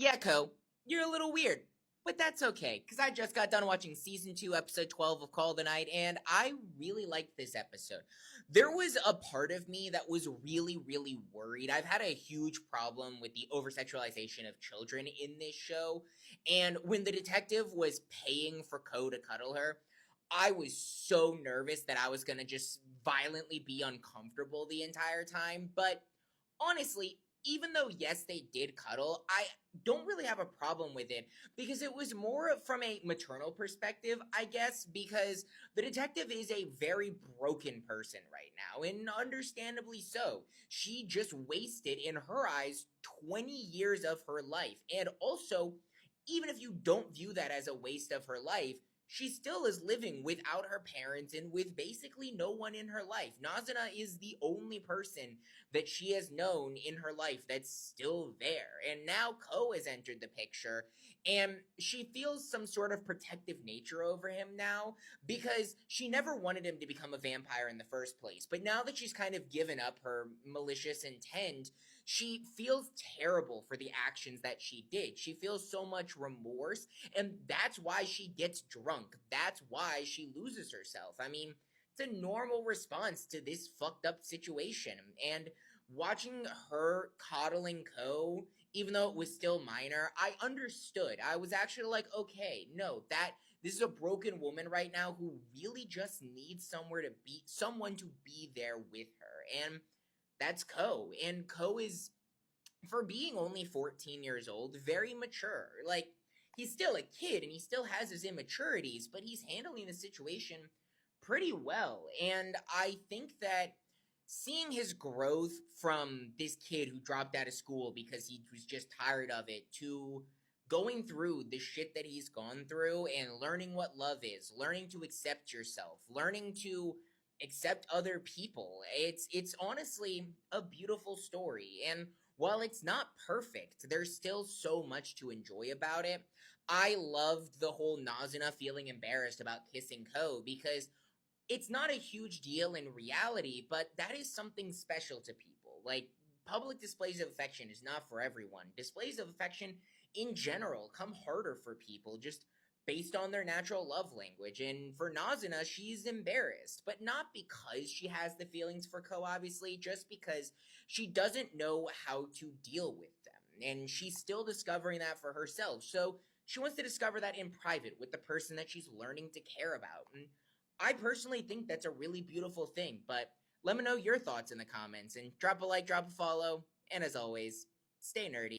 Yeah, Ko, you're a little weird, but that's okay, because I just got done watching season 2, episode 12 of Call the Night, and I really liked this episode. There was a part of me that was really, really worried. I've had a huge problem with the over sexualization of children in this show, and when the detective was paying for Ko to cuddle her, I was so nervous that I was gonna just violently be uncomfortable the entire time, but honestly, even though yes they did cuddle, I don't really have a problem with it because it was more from a maternal perspective, I guess, because the detective is a very broken person right now, and understandably so. She just wasted, in her eyes, 20 years of her life. And also, even if you don't view that as a waste of her life, she still is living without her parents and with basically no one in her life. Nazuna is the only person that she has known in her life that's still there. And now Ko has entered the picture, and she feels some sort of protective nature over him now because she never wanted him to become a vampire in the first place. But now that she's kind of given up her malicious intent, she feels terrible for the actions that she did. She feels so much remorse, and that's why she gets drunk. That's why she loses herself. I mean, it's a normal response to this fucked up situation. And watching her coddling Ko, even though it was still minor, I understood. I was actually like, okay, no, that this is a broken woman right now who really just needs someone to be there with her. And that's Ko. And Ko is, for being only 14 years old, very mature. Like, he's still a kid and he still has his immaturities, but he's handling the situation pretty well. And I think that seeing his growth from this kid who dropped out of school because he was just tired of it to going through the shit that he's gone through and learning what love is, learning to accept yourself, learning to accept other people. It's honestly a beautiful story. And while it's not perfect, there's still so much to enjoy about it. I loved the whole Nazuna feeling embarrassed about kissing Ko because it's not a huge deal in reality, but that is something special to people. Like, public displays of affection is not for everyone. Displays of affection in general come harder for people just based on their natural love language. And for Nazuna, she's embarrassed, but not because she has the feelings for Ko, obviously, just because she doesn't know how to deal with them. And she's still discovering that for herself. So she wants to discover that in private with the person that she's learning to care about. And I personally think that's a really beautiful thing, but let me know your thoughts in the comments and drop a like, drop a follow, and as always, stay nerdy.